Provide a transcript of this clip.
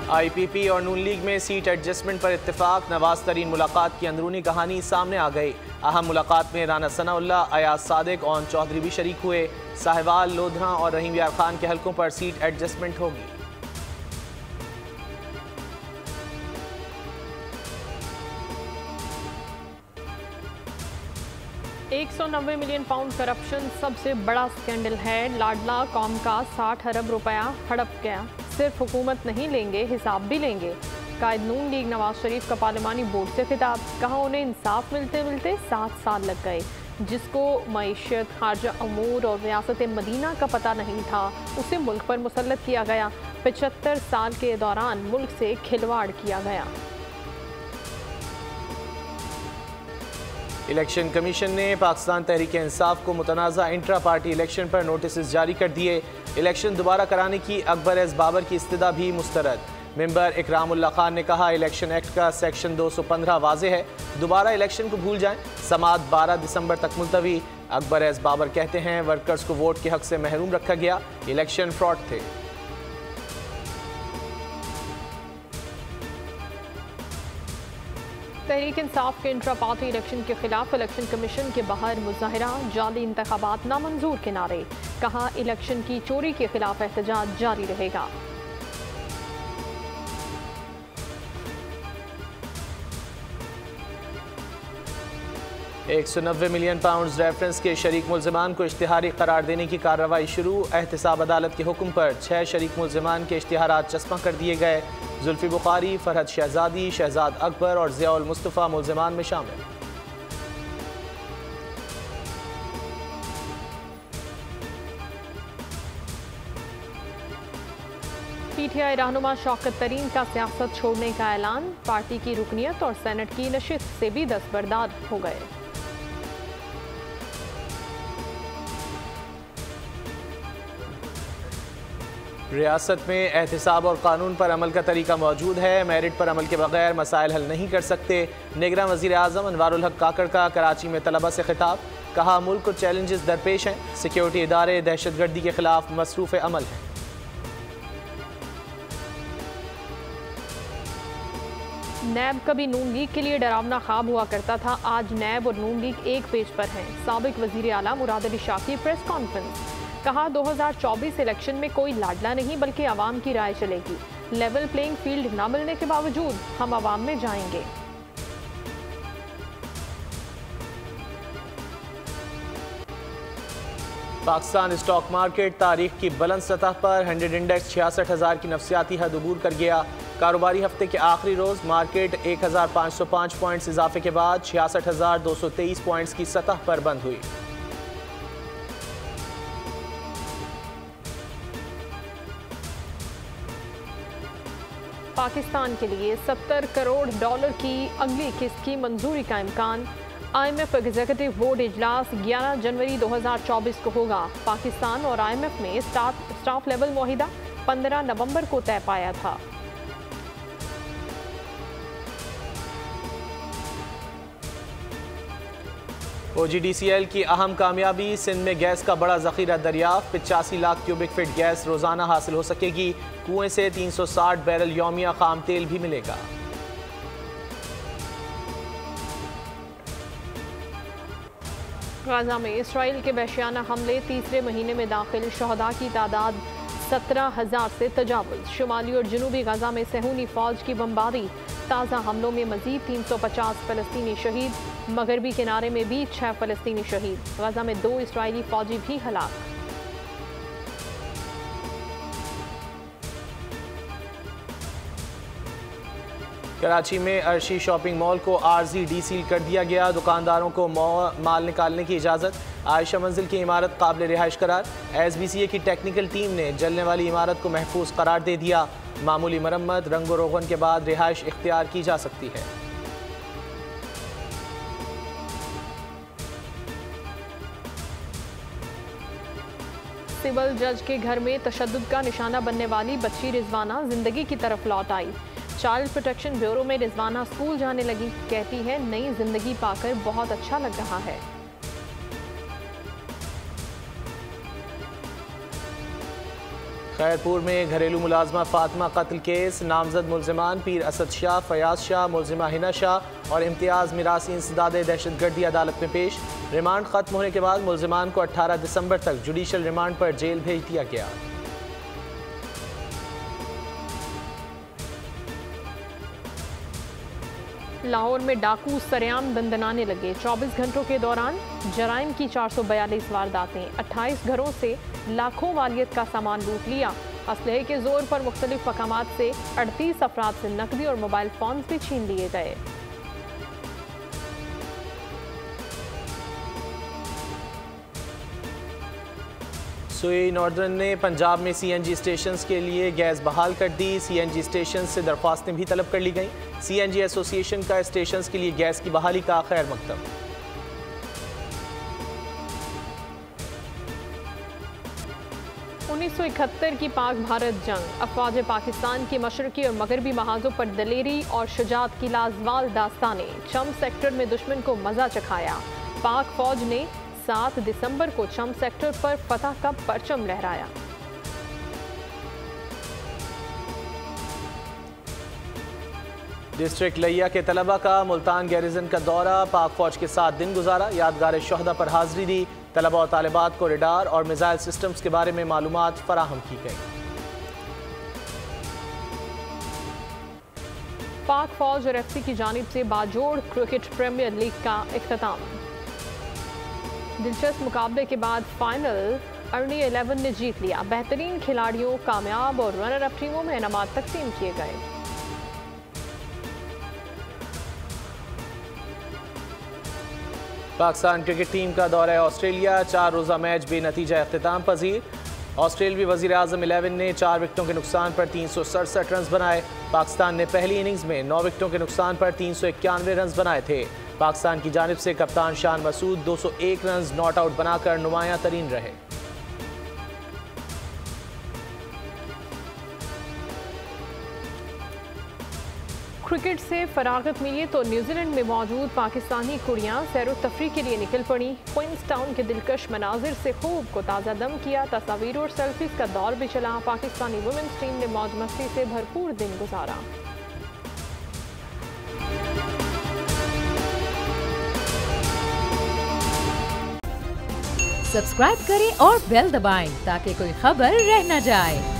IPP और नून league में seat adjustment पर इत्तेफाक। नवाज तरीन मुलाकात की अंदरूनी कहानी सामने आ गई। अहम मुलाकात में राना सनाउल्लाह, अयाज सादिक और चौधरी भी शरीक हुए। साहिवाल, लोधरा और रहीम यार खान के हलकों पर सीट एडजस्टमेंट होगी। £190 मिलियन करप्शन सबसे बड़ा स्कैंडल है। लाडला कौम का 60 अरब रुपया हड़प गया। सिर्फ हुकूमत नहीं लेंगे, हिसाब भी लेंगे। कायद नून लीग नवाज शरीफ का पार्लिमानी बोर्ड से खिताब। कहा उन्हें इंसाफ मिलते मिलते 7 साल लग गए। जिसको मईशत, खारजा अमूर और रियासत मदीना का पता नहीं था, उसे मुल्क पर मुसल्लत किया गया। 75 साल के दौरान मुल्क से खिलवाड़ किया गया। इलेक्शन कमीशन ने पाकिस्तान तहरीक इंसाफ को मुतनाज़ा इंट्रा पार्टी इलेक्शन पर नोटिस जारी कर दिए। इलेक्शन दोबारा कराने की अकबर एस बाबर की इस्तदा भी मुस्तरद। मेंबर इकरामुल्लाह खान ने कहा इलेक्शन एक्ट का सेक्शन 215 वाज़े है, दोबारा इलेक्शन को भूल जाएं। समाअत 12 दिसंबर तक मुलतवी। अकबर एस बाबर कहते हैं वर्कर्स को वोट के हक से महरूम रखा गया, इलेक्शन फ्रॉड थे। तहरीक इंसाफ के इंट्रा पार्टी इलेक्शन के खिलाफ इलेक्शन कमीशन के बाहर मुजाहरा। जाली इंतखाबात नामंजूर के नारे। कहा इलेक्शन की चोरी के खिलाफ एहतजाज जारी रहेगा। £190 मिलियन रेफरेंस के शरीक मुल्ज़िमान को इश्तिहारी करार देने की कार्रवाई शुरू। एहतसाब अदालत के हुक्म पर 6 शरीक मुल्ज़िमान के इश्तिहारात चस्पा कर दिए गए। जुल्फी बुखारी, फरहद शहजादी, शहजाद अकबर और ज़ियाउल मुस्तफ़ा मुल्ज़िमान में शामिल। PTI रहनुमा शौकत तरीन का सियासत छोड़ने का ऐलान। पार्टी की रुकनियत और सेनेट की नशिस्त से भी दस्तबरदार हो गए। रियासत में एहतिसाब और कानून पर अमल का तरीका मौजूद है। मेरिट पर अमल के बगैर मसाइल हल नहीं कर सकते। निगरान वज़ीर आज़म अनवारुल हक काकड़ का कराची में तलबा से खिताब। कहा मुल्क को चैलेंजेस दरपेश हैं, सिक्योरिटी इदारे दहशतगर्दी के खिलाफ मसरूफ़ अमल हैं। नैब कभी नून लीग के लिए डरावना ख्वाब हुआ करता था, आज नैब और नून लीग एक पेज पर हैं। साबिक वज़ीर आला मुराद अली शाह की प्रेस कॉन्फ्रेंस। कहा 2024 इलेक्शन में कोई लाडला नहीं बल्कि आवाम की राय चलेगी। लेवल प्लेइंग फील्ड न मिलने के बावजूद हम आवाम में जाएंगे। पाकिस्तान स्टॉक मार्केट तारीख की बुलंद सतह पर 100 इंडेक्स 66,000 की नफसियाती हद अबूर कर गया। कारोबारी हफ्ते के आखिरी रोज मार्केट 1,505 पॉइंट्स इजाफे के बाद 66,223 पॉइंट्स की सतह पर बंद हुई। पाकिस्तान के लिए $70 करोड़ की अगली किस्त की मंजूरी का इम्कान। IMF एग्जीक्यूटिव बोर्ड इजलास 11 जनवरी 2024 को होगा। पाकिस्तान और IMF में स्टाफ लेवल मुआहिदा 15 नवंबर को तय पाया था। OGDCL की अहम कामयाबी, सिंध में गैस का बड़ा जखीरा दरियाफ्त। 85 लाख क्यूबिक फीट गैस रोजाना हासिल हो सकेगी। कुएं से 360 बैरल यौमिया खाम तेल भी मिलेगा। गाजा में इसराइल के वहशियाना हमले, तीसरे महीने में दाखिल। शहदा की तादाद 17,000 से तजावुज। शुमाली और जनूबी गाजा में सहूनी फौज की बमबारी। ताज़ा हमलों में मजीद 350 फ़लस्तीनी शहीद। मगरबी किनारे में भी 6 फ़लस्तीनी शहीद। गाजा में 2 इसराइली फौजी भी हलाक। कराची में अर्शी शॉपिंग मॉल को आर्जी डीसील कर दिया गया। दुकानदारों को माल निकालने की इजाज़त। आयशा मंजिल की इमारत काबिल रिहाइश करार। SBCA की टेक्निकल टीम ने जलने वाली इमारत को महफूज करार दे दिया। मामूली मरम्मत, रंग रोगन के बाद रिहाइश इख्तियार की जा सकती है। सिविल जज के घर में तशद्दुद का निशाना बनने वाली बच्ची रिजवाना जिंदगी की तरफ लौट आई। चाइल्ड प्रोटेक्शन ब्यूरो में रिजवाना स्कूल जाने लगी। कहती है नई जिंदगी पाकर बहुत अच्छा लग रहा है। खैरपुर में घरेलू मुलाजमा फातिमा कत्ल केस, नामजद मुलजिमान पीर असद शाह, फयाज शाह, मुलजिमा हिना शाह और इम्तियाज़ मिरासी इंसदाद दहशतगर्दी अदालत में पेश। रिमांड खत्म होने के बाद मुलजिमान को 18 दिसंबर तक जुडिशल रिमांड पर जेल भेज दिया गया। लाहौर में डाकू सरेआम दंदनाने लगे। 24 घंटों के दौरान जराइम की 442 वारदातें, 28 घरों से लाखों वालियत का सामान लूट लिया। असलहे के जोर पर मुख्तलिफ मकामात से 38 अफराद से नकदी और मोबाइल फोन भी छीन लिए गए। सुई नॉर्दर्न ने पंजाब में CNG स्टेशन के लिए गैस बहाल कर दी। CNG स्टेशन से दरख्वास्तें भी तलब कर ली गईं। CNG एसोसिएशन का स्टेशन के लिए गैस की बहाली का खैर मकतब। उन्नीस 1971 की पाक भारत जंग, अफवाज पाकिस्तान के मशरकी और मगरबी महाजों पर दलेरी और शुजात की लाजवाल दास्तानें। चम सेक्टर में दुश्मन को मजा चखाया। पाक फौज ने 7 दिसंबर को चम सेक्टर पर फतह का परचम लहराया। डिस्ट्रिक्ट लिया के तलबा का मुल्तान गैरिजन का दौरा, पाक फौज के साथ दिन गुजारा, यादगार शहदा पर हाजिरी दी। तलबा और तालिबात को रडार और मिसाइल सिस्टम्स के बारे में मालूमात फराहम की गई। पाक फौज और FC की जानिब से बाजोड़ क्रिकेट प्रीमियर लीग का इख्तिताम। दिलचस्प मुकाबले के बाद फाइनल अर्नी 11 ने जीत लिया। बेहतरीन खिलाड़ियों, कामयाब और रनर अप टीमों में इनामात तकसीम किए गए। पाकिस्तान क्रिकेट टीम का दौरा ऑस्ट्रेलिया, 4 रोज़ा मैच बेनतीजा अख्तिताम पजीर। ऑस्ट्रेलवी वज़ीर आज़म 11 ने 4 विकेटों के नुकसान पर 367 रन बनाए। पाकिस्तान ने पहली इनिंग्स में 9 विकेटों के नुकसान पर 391 रन बनाए थे। पाकिस्तान की जानिब से कप्तान Shan Masood 201 run not out बनाकर नुमायां तरीन रहे। क्रिकेट से फरागत मिली तो न्यूजीलैंड में मौजूद पाकिस्तानी कुड़ियां सैर तफरी के लिए निकल पड़ी। क्वींसटाउन के दिलकश मनाजिर से खूब को ताज़ा दम किया। तस्वीर और सेल्फीज का दौर भी चला। पाकिस्तानी वुमेन्स टीम ने मौज मस्ती से भरपूर दिन गुजारा। सब्सक्राइब करें और बेल दबाएं ताकि कोई खबर रह न जाए।